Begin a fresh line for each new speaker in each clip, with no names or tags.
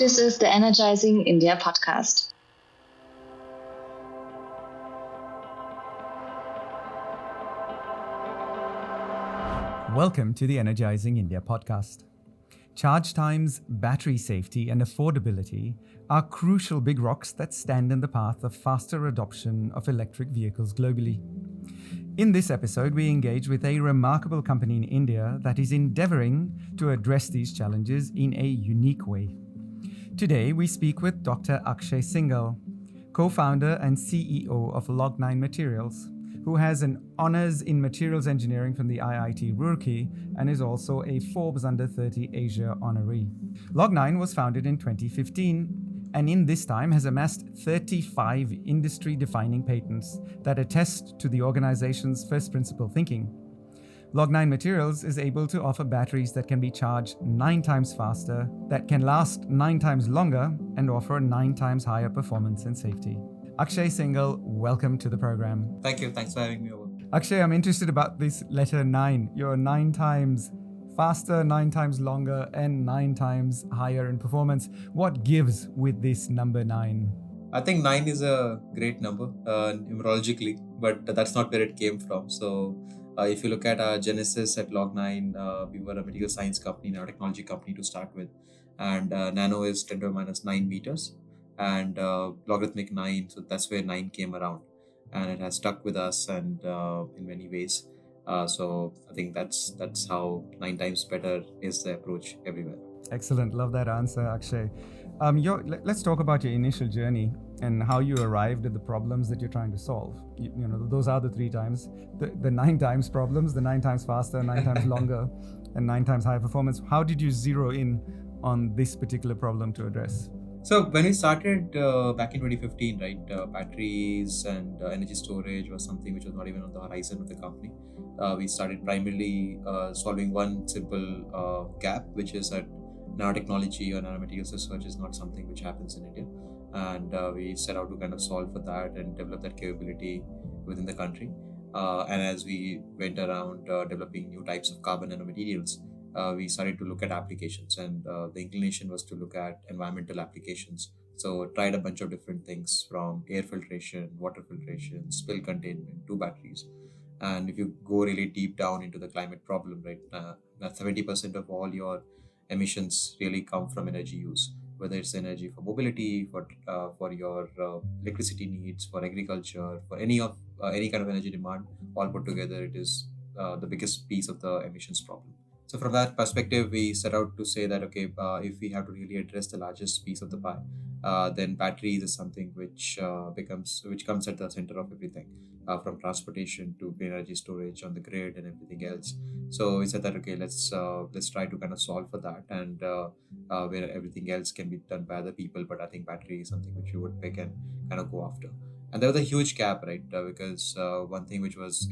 This is the Energizing India podcast.
Welcome to the Energizing India podcast. Charge times, battery safety, and affordability are crucial big rocks that stand in the path of faster adoption of electric vehicles globally. In this episode, we engage with a remarkable company in India that is endeavoring to address these challenges in a unique way. Today, we speak with Dr. Akshay Singhal, co-founder and CEO of Log9 Materials, who has an honors in materials engineering from the IIT Roorkee and is also a Forbes Under 30 Asia honoree. Log9 was founded in 2015 and in this time has amassed 35 industry-defining patents that attest to the organization's first principle thinking. Log9 Materials is able to offer batteries that can be charged 9 times faster, that can last 9 times longer, and offer 9 times higher performance and safety. Akshay Singhal, welcome to the program.
Thank you. Thanks for having me over.
Akshay, I'm interested about this letter 9. You're 9 times faster, 9 times longer, and 9 times higher in performance. What gives with this number 9?
I think 9 is a great number numerologically, but that's not where it came from. So if you look at our genesis at Log9, we were a material science company, nanotechnology company to start with. And nano is 10 to the minus 9 meters. And logarithmic 9, so that's where 9 came around, and it has stuck with us and in many ways. So I think that's how 9 times better is the approach everywhere.
Excellent, love that answer, Akshay. Let's talk about your initial journey and how you arrived at the problems that you're trying to solve. You know, those are the 3 times, the 9 times problems, the 9 times faster, 9 times longer, and 9 times higher performance. How did you zero in on this particular problem to address?
So when we started back in 2015, right, batteries and energy storage was something which was not even on the horizon of the company. We started primarily solving one simple gap, which is that nanotechnology or nanomaterials research is not something which happens in India. And we set out to kind of solve for that and develop that capability within the country. And as we went around developing new types of carbon nanomaterials, we started to look at applications, and the inclination was to look at environmental applications. So tried a bunch of different things, from air filtration, water filtration, spill containment to batteries. And if you go really deep down into the climate problem, right, that 70% of all your emissions really come from energy use, whether it's energy for mobility, for your electricity needs, for agriculture, for any kind of energy demand, all put together, it is the biggest piece of the emissions problem. So from that perspective, we set out to say that, okay, if we have to really address the largest piece of the pie, then batteries is something which comes at the center of everything, from transportation to green energy storage on the grid and everything else. So we said that, okay, let's try to kind of solve for that, and where everything else can be done by other people, but I think battery is something which we would pick and kind of go after. And there was a huge gap, right? Because one thing which was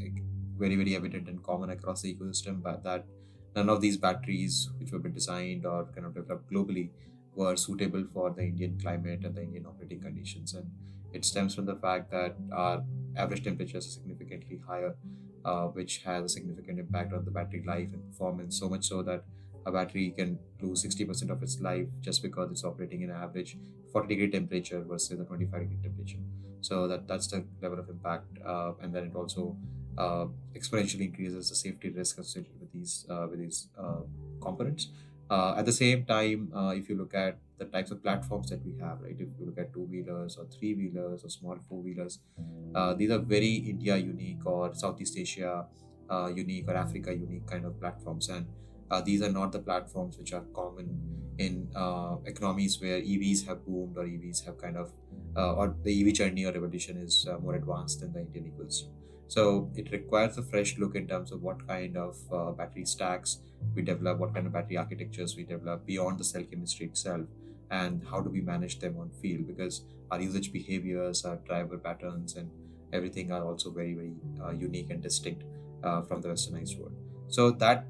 very, very evident and common across the ecosystem, but that none of these batteries which were designed or kind of developed globally were suitable for the Indian climate and the Indian operating conditions. And it stems from the fact that our average temperatures are significantly higher, which has a significant impact on the battery life and performance, so much so that a battery can lose 60% of its life just because it's operating in an average 40-degree temperature versus a 25-degree temperature. So that's the level of impact. And then it also exponentially increases the safety risk associated with these components. At the same time, if you look at the types of platforms that we have, right? If you look at 2-wheelers or 3-wheelers or small 4-wheelers, these are very India unique or Southeast Asia unique or Africa unique kind of platforms, and these are not the platforms which are common in economies where EVs have boomed or EVs have kind of or the EV journey or revolution is more advanced than the Indian ecosystem. So it requires a fresh look in terms of what kind of battery stacks we develop, what kind of battery architectures we develop beyond the cell chemistry itself, and how do we manage them on field, because our usage behaviors, our driver patterns, and everything are also very, very unique and distinct from the westernized world. So that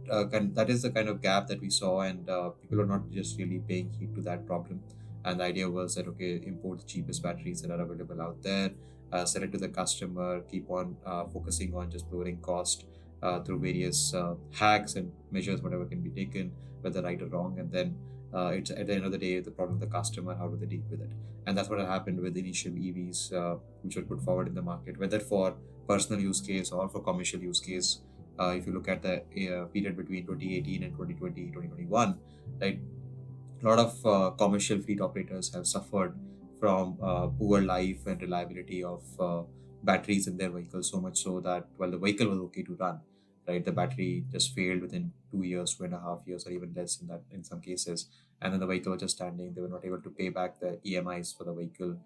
is the kind of gap that we saw, and people are not just really paying heed to that problem. And the idea was that, okay, import the cheapest batteries that are available out there, sell it to the customer, keep on focusing on just lowering cost through various hacks and measures, whatever can be taken, whether right or wrong, and then It's at the end of the day the problem of the customer, how do they deal with it. And that's what happened with initial EVs which were put forward in the market, whether for personal use case or for commercial use case. If you look at the period between 2018 and 2020, 2021, right, a lot of commercial fleet operators have suffered from poor life and reliability of batteries in their vehicles, so much so that while the vehicle was okay to run, right, the battery just failed within 2 years, 2.5 years, or even less in that in some cases. And then the vehicle was just standing. They were not able to pay back the EMIs for the vehicle.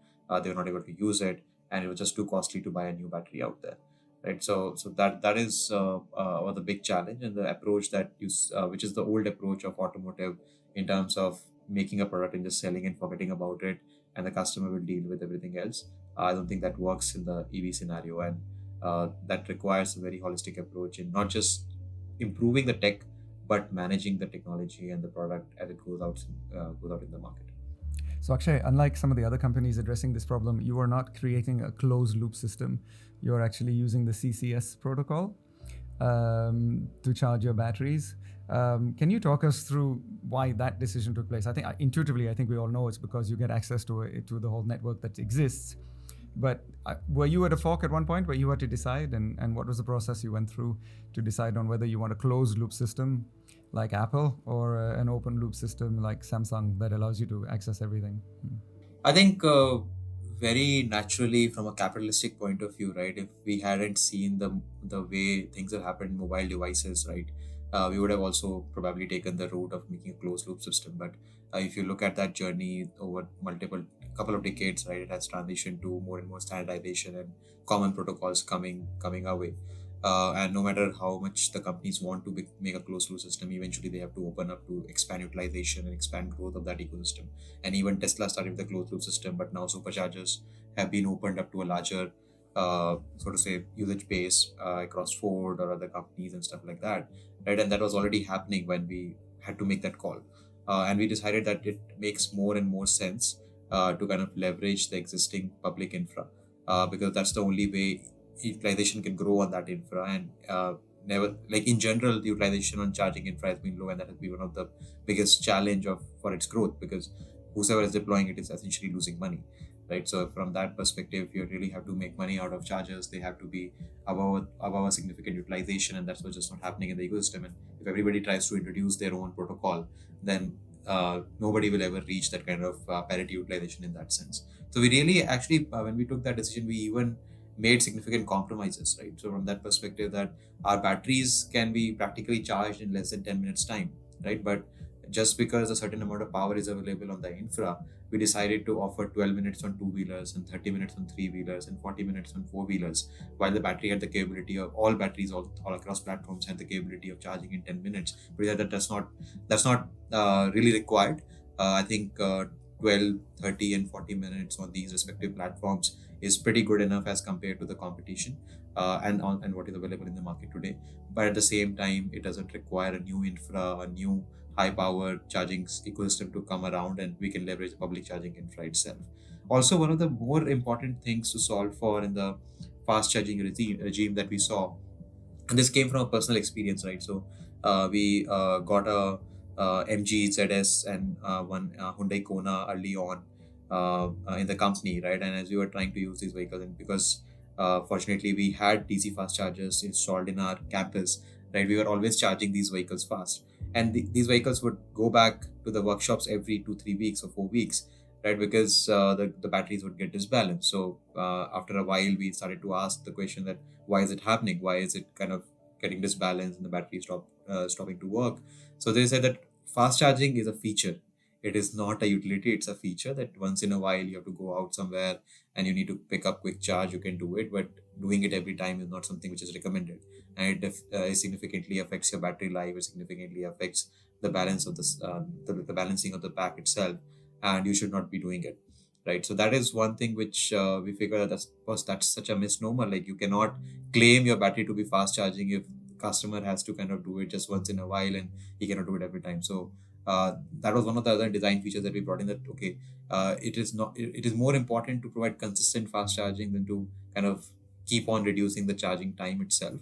They were not able to use it, and it was just too costly to buy a new battery out there. Right, so that is the big challenge, and the approach that which is the old approach of automotive in terms of making a product and just selling and forgetting about it, and the customer will deal with everything else. I don't think that works in the EV scenario, and that requires a very holistic approach in not just improving the tech, but managing the technology and the product as it goes out in the market.
So Akshay, unlike some of the other companies addressing this problem, you are not creating a closed loop system. You're actually using the CCS protocol to charge your batteries. Can you talk us through why that decision took place? I think intuitively, I think we all know it's because you get access to the whole network that exists. But were you at a fork at one point where you had to decide, and what was the process you went through to decide on whether you want a closed loop system like Apple or an open loop system like Samsung that allows you to access everything?
I think very naturally from a capitalistic point of view, right? If we hadn't seen the way things have happened in mobile devices, right, we would have also probably taken the route of making a closed loop system. But if you look at that journey over multiple couple of decades, right, it has transitioned to more and more standardization and common protocols coming our way. And no matter how much the companies want to make a closed loop system, eventually they have to open up to expand utilization and expand growth of that ecosystem. And even Tesla started with a closed loop system, but now superchargers have been opened up to a larger, so to say, usage base across Ford or other companies and stuff like that, right? And that was already happening when we had to make that call. And we decided that it makes more and more sense to kind of leverage the existing public infra, because that's the only way utilization can grow on that infra. And never, like in general, the utilization on charging infra has been low, and that has been one of the biggest challenge for its growth, because whoever is deploying it is essentially losing money, right? So from that perspective, you really have to make money out of chargers. They have to be above a significant utilization, and that's what's just not happening in the ecosystem. And if everybody tries to introduce their own protocol, then nobody will ever reach that kind of parity utilization in that sense. So we really actually, when we took that decision, we even made significant compromises, right? So from that perspective, that our batteries can be practically charged in less than 10 minutes time, right? But just because a certain amount of power is available on the infra, we decided to offer 12 minutes on two-wheelers and 30 minutes on three-wheelers and 40 minutes on four-wheelers, while the battery had the capability of all batteries all across platforms had the capability of charging in 10 minutes. But that's not really required. I think 12, 30 and 40 minutes on these respective platforms is pretty good enough as compared to the competition and what is available in the market today. But at the same time, it doesn't require a new infra, a new high power charging ecosystem to come around, and we can leverage the public charging infra itself. Also, one of the more important things to solve for in the fast charging regime that we saw, and this came from a personal experience, right? So we got a MG ZS and one Hyundai Kona early on in the company, right? And as we were trying to use these vehicles, and because fortunately we had DC fast chargers installed in our campus, right, we were always charging these vehicles fast, and these vehicles would go back to the workshops every 2-3 weeks or 4 weeks, right, because the batteries would get disbalanced. So after a while, we started to ask the question that why is it happening? Why is it kind of getting disbalanced and the battery stopping to work? So they said that fast charging is a feature. It is not a utility. It's a feature that once in a while you have to go out somewhere and you need to pick up quick charge. You can do it, but doing it every time is not something which is recommended, and it significantly affects your battery life. It significantly affects the balance of the balancing of the pack itself, and you should not be doing it, right? So that is one thing which we figure that that's such a misnomer. Like, you cannot claim your battery to be fast charging if customer has to kind of do it just once in a while, and he cannot do it every time. So that was one of the other design features that we brought in, that okay, it is more important to provide consistent fast charging than to kind of keep on reducing the charging time itself,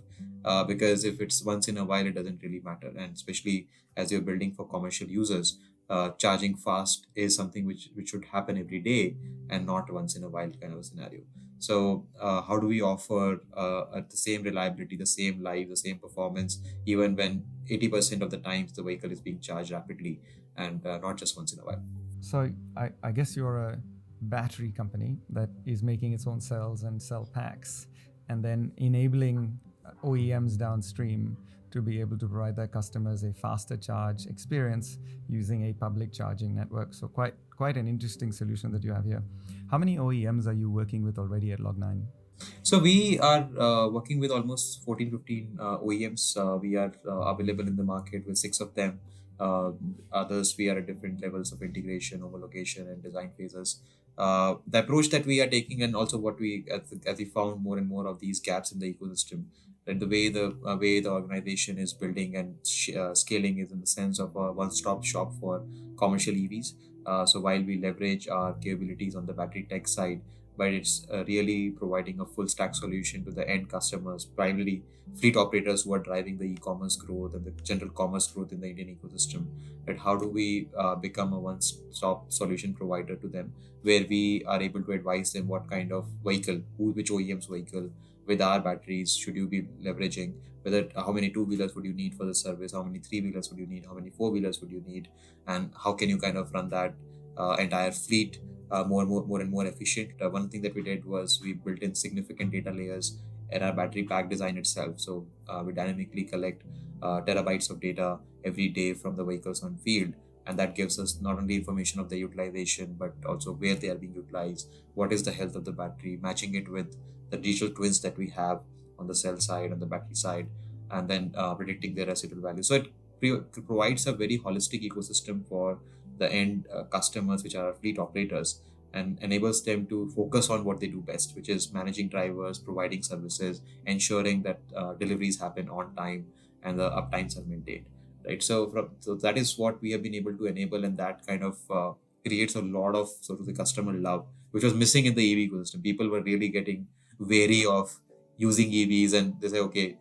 because if it's once in a while, it doesn't really matter. And especially as you're building for commercial users, charging fast is something which should happen every day and not once in a while kind of a scenario. So how do we offer at the same reliability, the same life, the same performance, even when 80% of the times the vehicle is being charged rapidly and not just once in a while?
So I guess you're a battery company that is making its own cells and cell packs, and then enabling OEMs downstream to be able to provide their customers a faster charge experience using a public charging network. So quite an interesting solution that you have here. How many OEMs are you working with already at Log9?
So we are working with almost 14, 15 OEMs. We are available in the market with six of them. Others, we are at different levels of integration, homologation, and design phases. The approach that we are taking, and also what we, as we found more and more of these gaps in the ecosystem, that the way the organization is building and scaling is in the sense of a one-stop shop for commercial EVs. So while we leverage our capabilities on the battery tech side, but it's really providing a full stack solution to the end customers, primarily fleet operators who are driving the e-commerce growth and the general commerce growth in the Indian ecosystem. That how do we become a one-stop solution provider to them, where we are able to advise them what kind of vehicle, which OEM's vehicle with our batteries should you be leveraging, whether how many two-wheelers would you need for the service, how many three-wheelers would you need, how many four-wheelers would you need, and how can you kind of run that entire fleet more and more efficient. One thing that we did was we built in significant data layers in our battery pack design itself. So we dynamically collect terabytes of data every day from the vehicles on field, and that gives us not only information of the utilization but also where they are being utilized, what is the health of the battery, matching it with the digital twins that we have on the cell side and the battery side, and then predicting their residual value. So it provides a very holistic ecosystem for the end customers, which are our fleet operators, and enables them to focus on what they do best, which is managing drivers, providing services, ensuring that deliveries happen on time and the uptimes are maintained. Right. So that is what we have been able to enable, and that kind of creates a lot of sort of the customer love, which was missing in the EV ecosystem. People were really getting wary of using EVs, and they say, okay,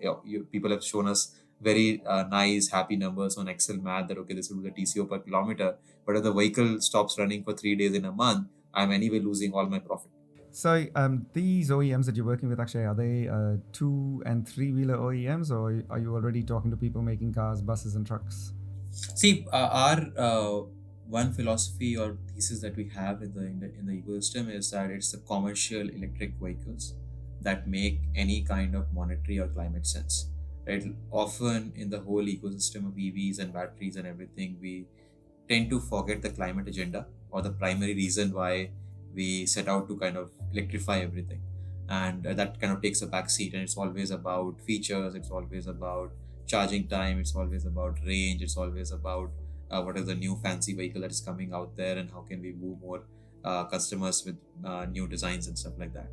people have shown us very nice, happy numbers on Excel math that, okay, this will be the TCO per kilometer. But if the vehicle stops running for 3 days in a month, I'm anyway losing all my profit.
So these OEMs that you're working with, Akshay, are they two and three-wheeler OEMs, or are you already talking to people making cars, buses, and trucks?
See, our one philosophy or thesis that we have in the ecosystem is that it's the commercial electric vehicles that make any kind of monetary or climate sense. Right? Often in the whole ecosystem of EVs and batteries and everything, we tend to forget the climate agenda or the primary reason why we set out to kind of electrify everything. And that kind of takes a back seat, and it's always about features, it's always about charging time, it's always about range, it's always about what is the new fancy vehicle that is coming out there and how can we move more customers with new designs and stuff like that.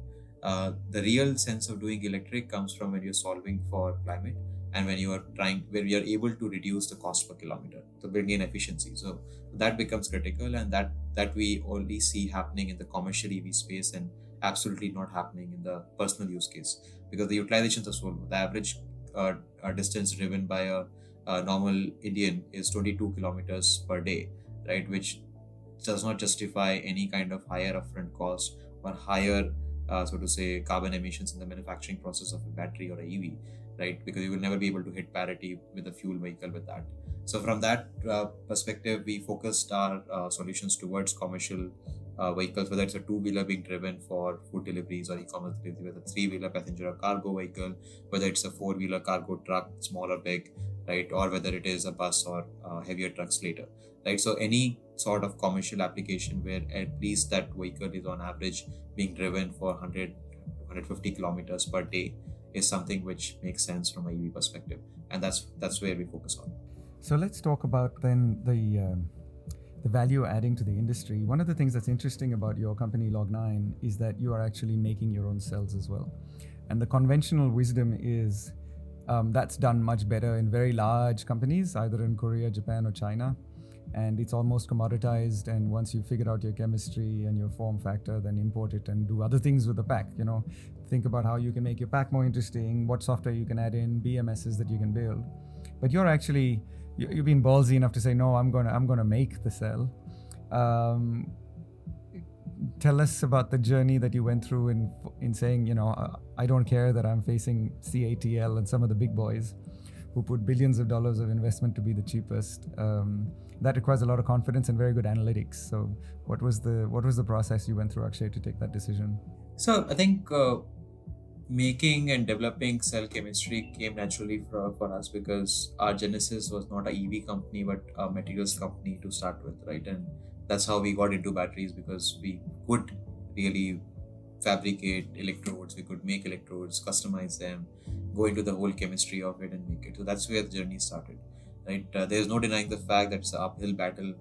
The real sense of doing electric comes from when you're solving for climate and when we are able to reduce the cost per kilometer, to bring in efficiency. So that becomes critical, and that we only see happening in the commercial EV space and absolutely not happening in the personal use case, because the utilizations are so low. The average distance driven by a normal Indian is 22 kilometers per day, right? Which does not justify any kind of higher upfront cost or higher, so to say, carbon emissions in the manufacturing process of a battery or a EV, right? Because you will never be able to hit parity with a fuel vehicle with that. So from that perspective, we focused our solutions towards commercial vehicles, whether it's a two-wheeler being driven for food deliveries or e-commerce delivery, whether it's a three-wheeler passenger or cargo vehicle, whether it's a four-wheeler cargo truck, small or big, right? Or whether it is a bus or heavier trucks later, right? So any sort of commercial application where at least that vehicle is on average being driven for 100 150 kilometers per day is something which makes sense from a EV perspective, and that's where we focus on.
So let's talk about then the value adding to the industry. One of the things that's interesting about your company Log9 is that you are actually making your own cells as well, and the conventional wisdom is that's done much better in very large companies, either in Korea, Japan, or China. And it's almost commoditized, and once you figure out your chemistry and your form factor, then import it and do other things with the pack. Think about how you can make your pack more interesting, what software you can add in, BMSs that you can build. But you're actually you've been ballsy enough to say, no, I'm gonna make the cell. Tell us about the journey that you went through in saying, I don't care that I'm facing CATL and some of the big boys who put billions of dollars of investment to be the cheapest. That requires a lot of confidence and very good analytics. So what was the process you went through, Akshay, to take that decision?
So I think making and developing cell chemistry came naturally for us, because our genesis was not a EV company but a materials company to start with, right? And that's how we got into batteries, because we could really fabricate electrodes, we could make electrodes, customize them, go into the whole chemistry of it and make it. So that's where the journey started, right? There's no denying the fact that it's an uphill battle,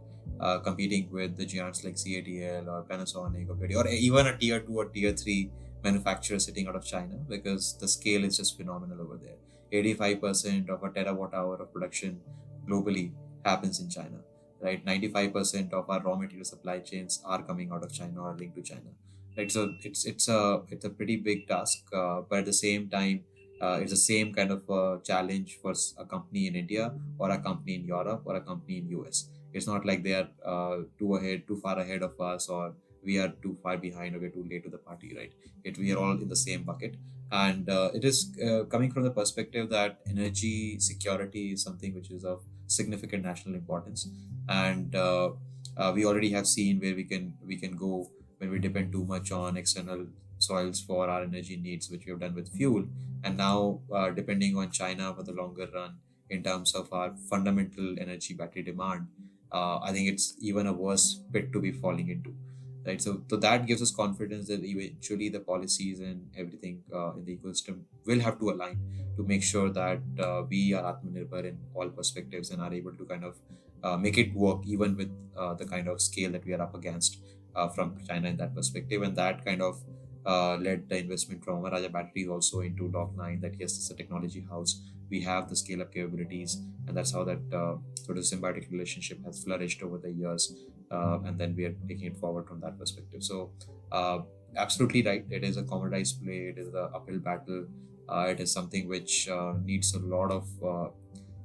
competing with the giants like CATL or Panasonic or even a tier 2 or tier 3 manufacturer sitting out of China, because the scale is just phenomenal over there. 85% of a terawatt hour of production globally happens in China, right? 95% of our raw material supply chains are coming out of China or linked to China, right? So it's a pretty big task, but at the same time, it's the same kind of challenge for a company in India or a company in Europe or a company in US. It's not like they are too far ahead of us, or we are too far behind, or we're too late to the party, right? We are all in the same bucket. And it is coming from the perspective that energy security is something which is of significant national importance. And we already have seen where we can go when we depend too much on external soils for our energy needs, which we have done with fuel. And now depending on China for the longer run in terms of our fundamental energy battery demand, I think it's even a worse pit to be falling into, right? So that gives us confidence that eventually the policies and everything in the ecosystem will have to align to make sure that we are Atmanirbhar in all perspectives and are able to kind of make it work even with the kind of scale that we are up against from China in that perspective. And that kind of led the investment from Amara Batteries also into Log9, that yes, it's a technology house. We have the scale up capabilities, and that's how that sort of symbiotic relationship has flourished over the years. And then we are taking it forward from that perspective. So, absolutely right. It is a commoditized play, it is an uphill battle. It is something which needs a lot of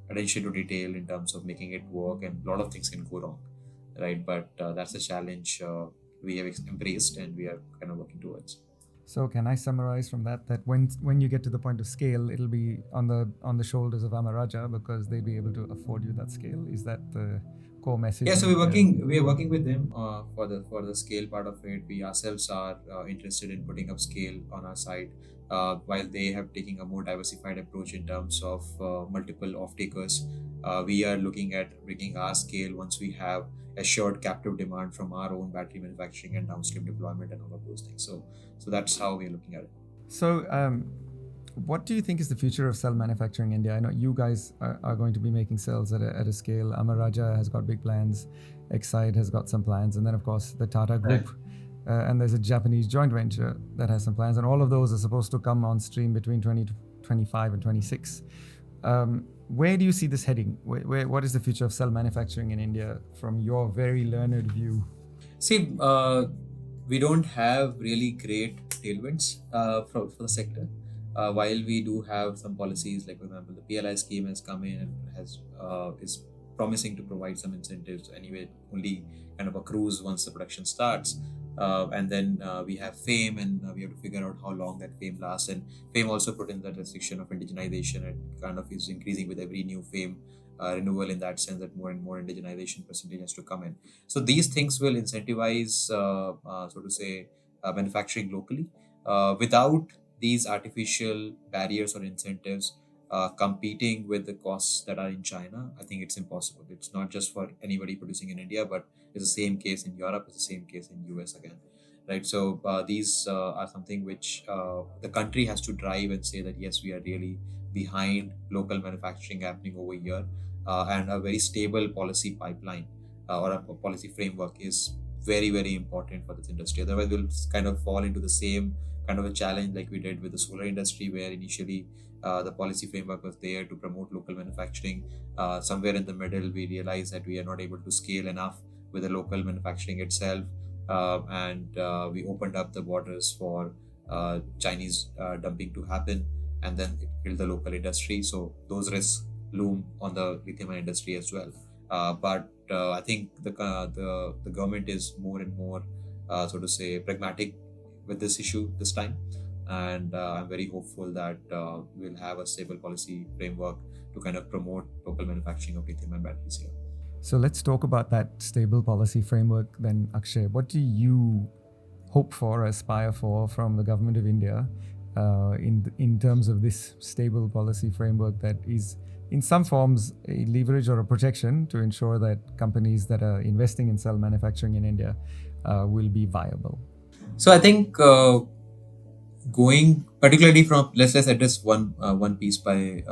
attention to detail in terms of making it work, and a lot of things can go wrong, right? But that's a challenge we have embraced and we are kind of working towards.
So can I summarize from that when you get to the point of scale, it'll be on the shoulders of Amaraja, because they'll be able to afford you that scale? Is that the core message?
Yeah, so we're working with them for the scale part of it. We ourselves are interested in putting up scale on our side, while they have taken a more diversified approach in terms of multiple off-takers. We are looking at bringing our scale once we have assured captive demand from our own battery manufacturing and downstream deployment and all of those things. So that's how we're looking at it.
So what do you think is the future of cell manufacturing in India? I know you guys are going to be making cells at a scale. Amaraja has got big plans. Exide has got some plans. And then, of course, the Tata Group. Right. And there's a Japanese joint venture that has some plans. And all of those are supposed to come on stream between 2025 and 26. Where do you see this heading? What is the future of cell manufacturing in India from your very learned view?
See, we don't have really great tailwinds for the sector. While we do have some policies, like for example, the PLI scheme has come in and is promising to provide some incentives. Anyway, only kind of accrues once the production starts. And then we have FAME, and we have to figure out how long that FAME lasts. And FAME also put in that restriction of indigenization, and kind of is increasing with every new FAME renewal, in that sense that more and more indigenization percentage has to come in. So these things will incentivize, so to say, manufacturing locally without these artificial barriers or incentives competing with the costs that are in China. I think it's impossible. It's not just for anybody producing in India, but it's the same case in Europe, it's the same case in US again, right? So these are something which the country has to drive and say that yes, we are really behind local manufacturing happening over here, and a very stable policy pipeline or a policy framework is very, very important for this industry. Otherwise, we'll kind of fall into the same kind of a challenge like we did with the solar industry, where initially the policy framework was there to promote local manufacturing. Somewhere in the middle, we realized that we are not able to scale enough with the local manufacturing itself, and we opened up the borders for Chinese dumping to happen, and then it killed the local industry. So those risks loom on the lithium industry as well. But I think the government is more and more, so to say, pragmatic with this issue this time, and I'm very hopeful that we'll have a stable policy framework to kind of promote local manufacturing of lithium-ion batteries here.
So let's talk about that stable policy framework then, Akshay. What do you hope for, aspire for from the government of India in terms of this stable policy framework that is in some forms a leverage or a protection to ensure that companies that are investing in cell manufacturing in India will be viable?
So I think going particularly from, let's address one piece by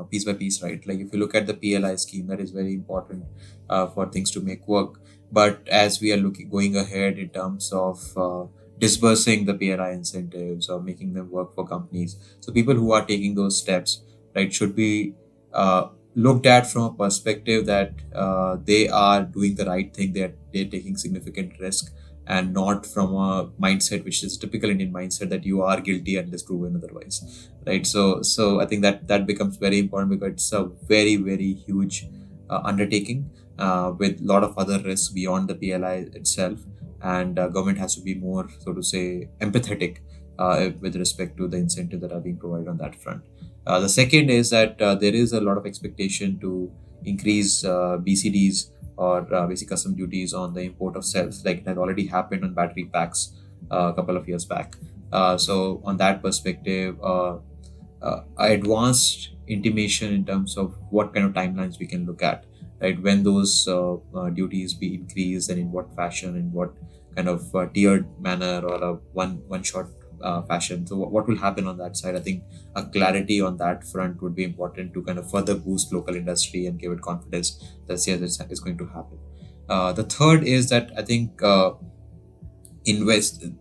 piece, right? Like if you look at the PLI scheme, that is very important for things to make work. But as we are going ahead in terms of disbursing the PLI incentives or making them work for companies, so people who are taking those steps, right, should be looked at from a perspective that they are doing the right thing. They're taking significant risk, and not from a mindset which is typical Indian mindset that you are guilty unless proven otherwise, right? So I think that becomes very important because it's a very, very huge undertaking with a lot of other risks beyond the PLI itself, and government has to be more, so to say, empathetic with respect to the incentive that are being provided on that front. The second is that there is a lot of expectation to increase BCDs or basic custom duties on the import of cells, like it has already happened on battery packs a couple of years back. So on that perspective, advanced intimation in terms of what kind of timelines we can look at, right? When those duties be increased and in what fashion, in what kind of tiered manner or a one shot fashion. So what will happen on that side? I think a clarity on that front would be important to kind of further boost local industry and give it confidence that yes, it's going to happen. The third is that I think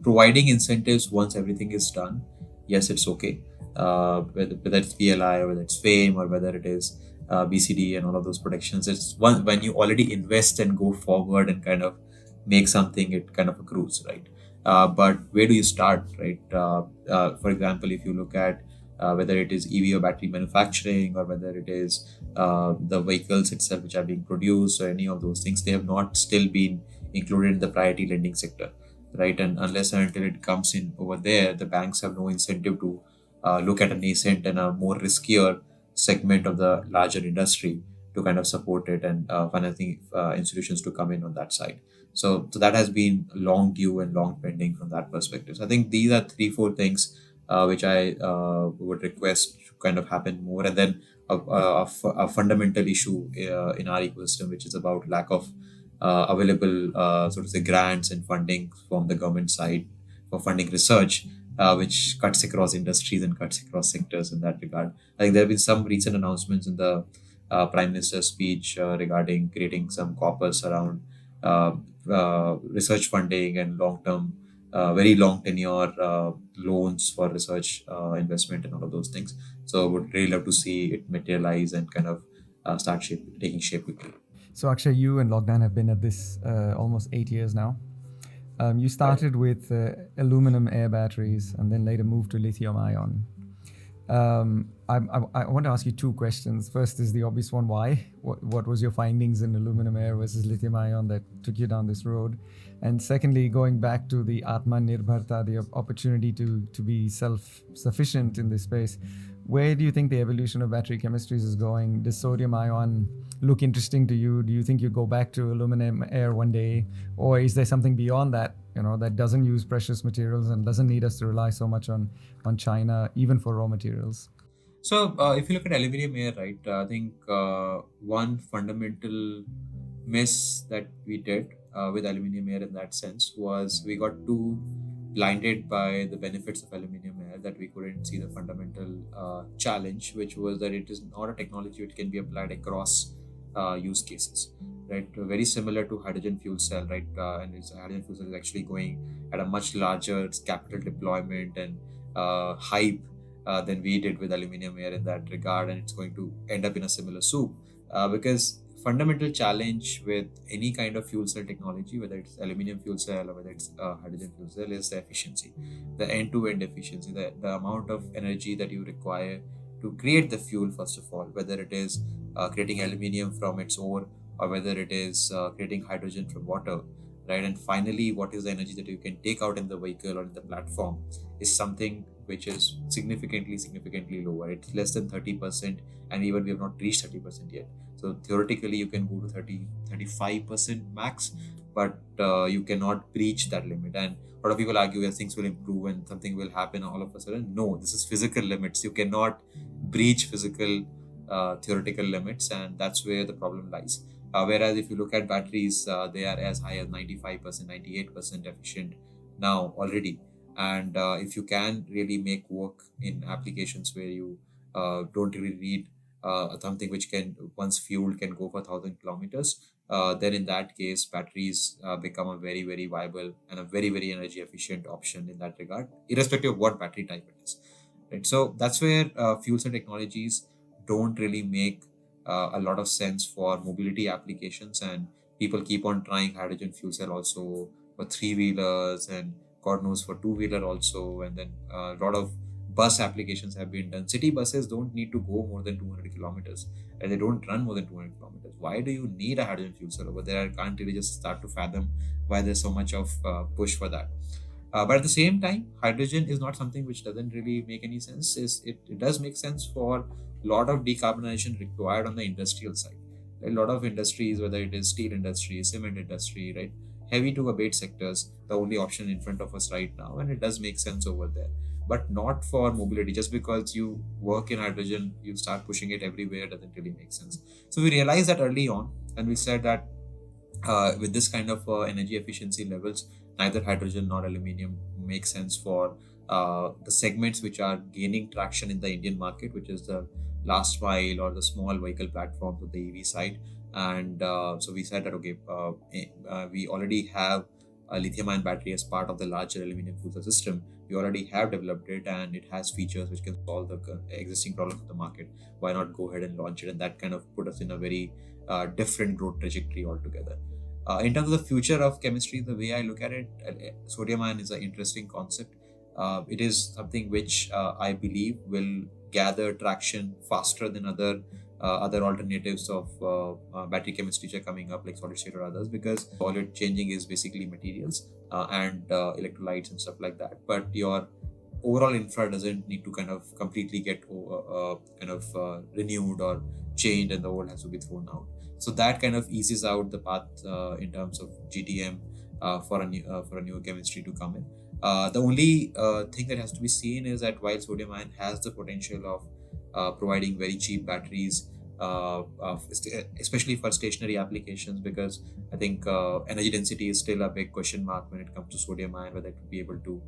providing incentives once everything is done. Yes, it's okay. Whether it's PLI or whether it's FAME or whether it is BCD and all of those protections. It's one when you already invest and go forward and kind of make something, it kind of accrues, right? But where do you start, right? For example, if you look at whether it is EV or battery manufacturing or whether it is the vehicles itself which are being produced or any of those things, they have not still been included in the priority lending sector, right? And unless and until it comes in over there, the banks have no incentive to look at a nascent and a more riskier segment of the larger industry to kind of support it and financing institutions to come in on that side. So that has been long due and long pending from that perspective. So I think these are 3-4 things which I would request to kind of happen more. And then a fundamental issue in our ecosystem, which is about lack of available, so to say, grants and funding from the government side for funding research, which cuts across industries and cuts across sectors in that regard. I think there have been some recent announcements in the Prime Minister's speech regarding creating some corpus around research funding and long-term, very long tenure loans for research investment and all of those things. So would really love to see it materialize and kind of start taking shape quickly.
So Akshay, you and Log9 have been at this almost 8 years now. You started with aluminum air batteries and then later moved to lithium ion. I want to ask you 2 questions. First is the obvious one: why? What was your findings in aluminum air versus lithium ion that took you down this road? And secondly, going back to the Atmanirbharta, the opportunity to be self-sufficient in this space, where do you think the evolution of battery chemistries is going? Does sodium ion look interesting to you? Do you think you go back to aluminum air one day? Or is there something beyond that, that doesn't use precious materials and doesn't need us to rely so much on China, even for raw materials?
So if you look at aluminum air, right, I think one fundamental miss that we did with aluminum air in that sense was we got too blinded by the benefits of aluminum air that we couldn't see the fundamental challenge, which was that it is not a technology which can be applied across use cases, right? Very similar to hydrogen fuel cell, right? And hydrogen fuel cell is actually going at a much larger capital deployment and hype than we did with aluminum air in that regard, and it's going to end up in a similar soup because fundamental challenge with any kind of fuel cell technology, whether it's aluminum fuel cell or whether it's hydrogen fuel cell, is the efficiency, the end-to-end efficiency, the amount of energy that you require to create the fuel, first of all, whether it is creating aluminium from its ore, or whether it is creating hydrogen from water, right? And finally, what is the energy that you can take out in the vehicle or in the platform is something which is significantly lower. It's less than 30%, and even we have not reached 30% yet. So theoretically, you can go to 35% max, but you cannot breach that limit. And a lot of people argue that things will improve and something will happen all of a sudden. No, this is physical limits. You cannot breach physical theoretical limits, and that's where the problem lies. Whereas if you look at batteries, they are as high as 95%, 98% efficient now already. And if you can really make work in applications where you don't really need something which can, once fueled, can go for 1,000 kilometers, then in that case, batteries become a very viable and a very energy efficient option in that regard, irrespective of what battery type it is. Right? So that's where fuel cell technologies don't really make a lot of sense for mobility applications, and people keep on trying hydrogen fuel cell also for three-wheelers, and God knows for two-wheeler also, and then a lot of bus applications have been done. City buses don't need to go more than 200 kilometers, and they don't run more than 200 kilometers. Why do you need a hydrogen fuel cell over there? I can't really just start to fathom why there's so much of push for that. But at the same time, hydrogen is not something which doesn't really make any sense. It does make sense for a lot of decarbonization required on the industrial side. A lot of industries, whether it is steel industry, cement industry, right, heavy to abate sectors, the only option in front of us right now, and it does make sense over there. But not for mobility. Just because you work in hydrogen, you start pushing it everywhere, doesn't really make sense. So we realized that early on, and we said that with this kind of energy efficiency levels, neither hydrogen nor aluminium makes sense for the segments which are gaining traction in the Indian market, which is the last mile or the small vehicle platforms of the EV side. And so we said that, okay, we already have a lithium-ion battery as part of the larger aluminum fuel cell system. We already have developed it, and it has features which can solve the existing problems of the market. Why not go ahead and launch it? And that kind of put us in a very different growth trajectory altogether. In terms of the future of chemistry, the way I look at it, sodium ion is an interesting concept. It is something which I believe will gather traction faster than other alternatives of battery chemistry which are coming up, like solid state or others, because all you're changing is basically materials and electrolytes and stuff like that. But your overall infra doesn't need to kind of completely get renewed or changed, and the old has to be thrown out. So that kind of eases out the path in terms of GTM for a new chemistry to come in. The only thing that has to be seen is that while sodium ion has the potential of providing very cheap batteries, especially for stationary applications, because I think energy density is still a big question mark when it comes to sodium ion, whether it will be able to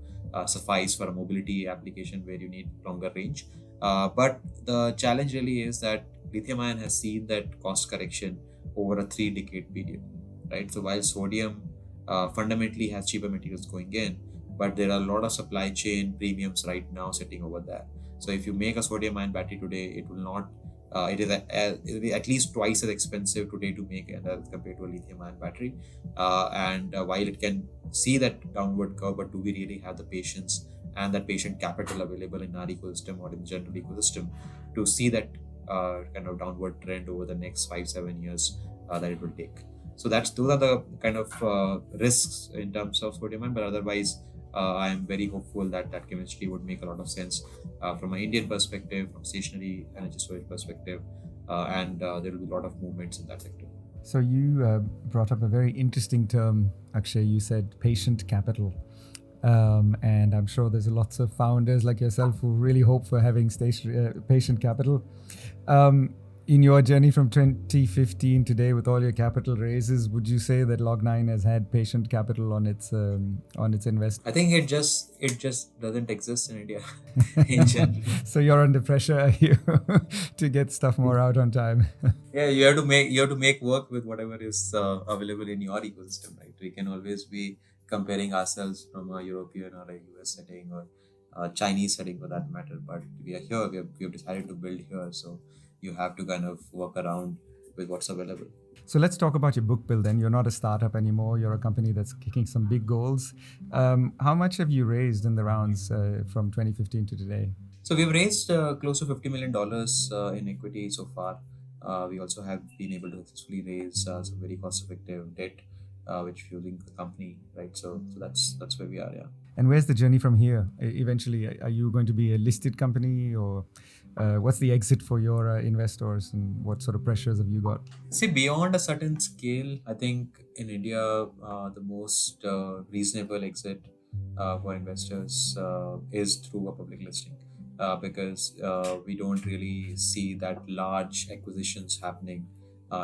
suffice for a mobility application where you need longer range. But the challenge really is that lithium ion has seen that cost correction over a 3-decade period, right? So while sodium fundamentally has cheaper materials going in, but there are a lot of supply chain premiums right now sitting over there. So if you make a sodium ion battery today, it will not. It will be at least twice as expensive today to make it as compared to a lithium ion battery. And while it can see that downward curve, but do we really have the patience and that patient capital available in our ecosystem or in the general ecosystem to see that kind of downward trend over the next 5-7 years that it will take? So those are the kind of risks in terms of sodium ion. But otherwise, I am very hopeful that chemistry would make a lot of sense from an Indian perspective, from stationary energy storage perspective, and there will be a lot of movements in that sector.
So you brought up a very interesting term, Akshay. You said patient capital. And I'm sure there's lots of founders like yourself who really hope for having patient capital. In your journey from 2015 today, with all your capital raises, would you say that Log9 has had patient capital on its investment?
I think it just doesn't exist in India in general.
So you're under pressure to get stuff more out on time.
Yeah, you have to make work with whatever is available in your ecosystem, right? We can always be comparing ourselves from a European or a US setting or a Chinese setting for that matter. But we are here. We have decided to build here, so you have to kind of work around with what's available.
So let's talk about your book build then. You're not a startup anymore. You're a company that's kicking some big goals. How much have you raised in the rounds from 2015 to today?
So we've raised close to $50 million in equity so far. We also have been able to successfully raise some very cost-effective debt, which fueling the company, right? So that's where we are, yeah.
And where's the journey from here? Eventually, are you going to be a listed company, or what's the exit for your investors, and what sort of pressures have you got?
See, beyond a certain scale, I think in India, the most reasonable exit for investors is through a public listing, because we don't really see that large acquisitions happening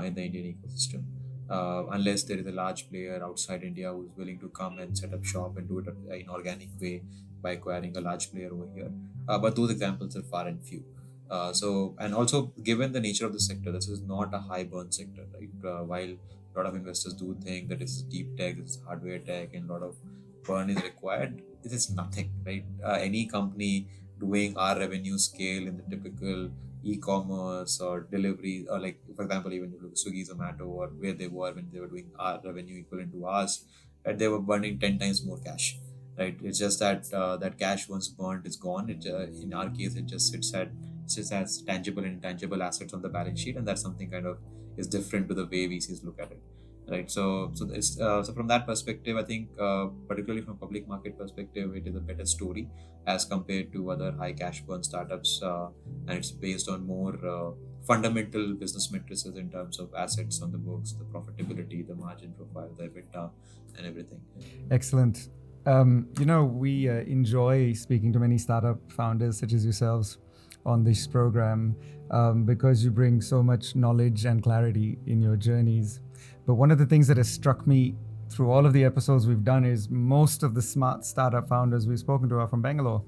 in the Indian ecosystem. Unless there is a large player outside India who's willing to come and set up shop and do it in organic way by acquiring a large player over here. But those examples are far and few. And also given the nature of the sector, this is not a high burn sector, right? While a lot of investors do think that this is deep tech, this is hardware tech, and a lot of burn is required, it is nothing, right? Any company doing our revenue scale in the typical e-commerce or delivery, or like for example, even if you look at Swiggy, Zomato, or where they were when they were doing our revenue equivalent to ours, right, they were burning 10 times more cash, right? It's just that that cash once burnt is gone. It in our case, it just sits as tangible and intangible assets on the balance sheet, and that's something kind of is different to the way VCs look at it, right? So from that perspective, I think particularly from a public market perspective, it is a better story as compared to other high cash burn startups, and it's based on more fundamental business metrics in terms of assets on the books, the profitability, the margin profile, the EBITDA, and everything.
Excellent. We enjoy speaking to many startup founders such as yourselves on this program because you bring so much knowledge and clarity in your journeys. But one of the things that has struck me through all of the episodes we've done is most of the smart startup founders we've spoken to are from Bangalore.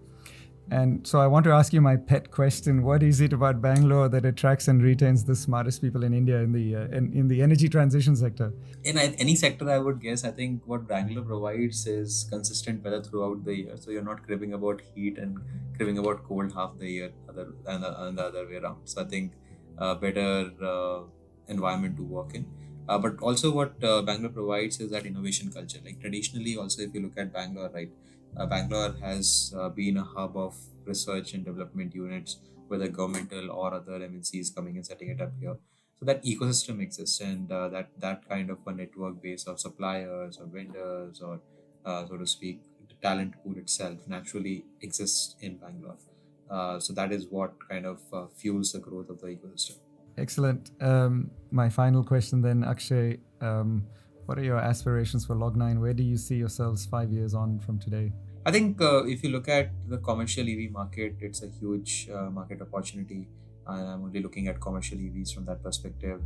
And so I want to ask you my pet question. What is it about Bangalore that attracts and retains the smartest people in India in the energy transition sector?
In any sector, I would guess, I think what Bangalore provides is consistent weather throughout the year. So you're not cribbing about heat and cribbing about cold half the year, and the other way around. So I think better environment to work in. But also what Bangalore provides is that innovation culture. Like traditionally, also if you look at Bangalore, right, Bangalore has been a hub of research and development units, whether governmental or other MNCs coming and setting it up here. So that ecosystem exists, and that kind of a network base of suppliers or vendors or, so to speak, the talent pool itself naturally exists in Bangalore. So that is what kind of fuels the growth of the ecosystem.
Excellent. My final question then, Akshay. What are your aspirations for Log9? Where do you see yourselves 5 years on from today?
I think if you look at the commercial EV market, it's a huge market opportunity. I'm only looking at commercial EVs from that perspective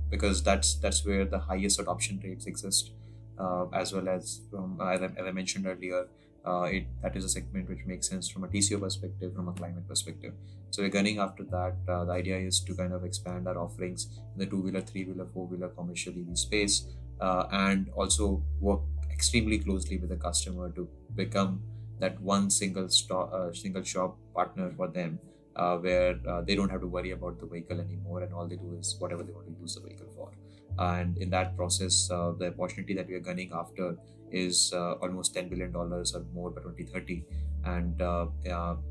because that's where the highest adoption rates exist, as well as as I mentioned earlier, that is a segment which makes sense from a TCO perspective, from a climate perspective. So we're gunning after that. The idea is to kind of expand our offerings in the two-wheeler, three-wheeler, four-wheeler commercial EV space, and also work extremely closely with the customer to become that one single shop partner for them, where they don't have to worry about the vehicle anymore, and all they do is whatever they want to use the vehicle for. And in that process, the opportunity that we are gunning after is almost $10 billion or more by 2030. And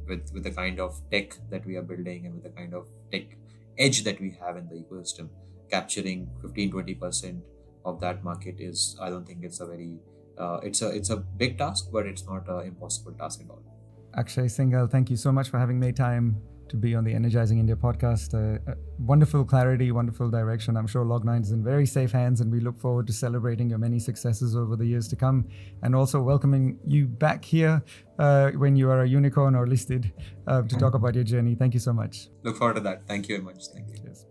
with the kind of tech that we are building and with the kind of tech edge that we have in the ecosystem, capturing 15-20% of that market is, I don't think it's a very it's a big task, but it's not an impossible task at all.
Akshay Singhal, thank you so much for having made time to be on the Energizing India podcast. Wonderful clarity, wonderful direction. I'm sure Log9 is in very safe hands, and we look forward to celebrating your many successes over the years to come, and also welcoming you back here when you are a unicorn or listed to talk about your journey. Thank you so much.
Look forward to that. Thank you very much. Thank you.
Cheers.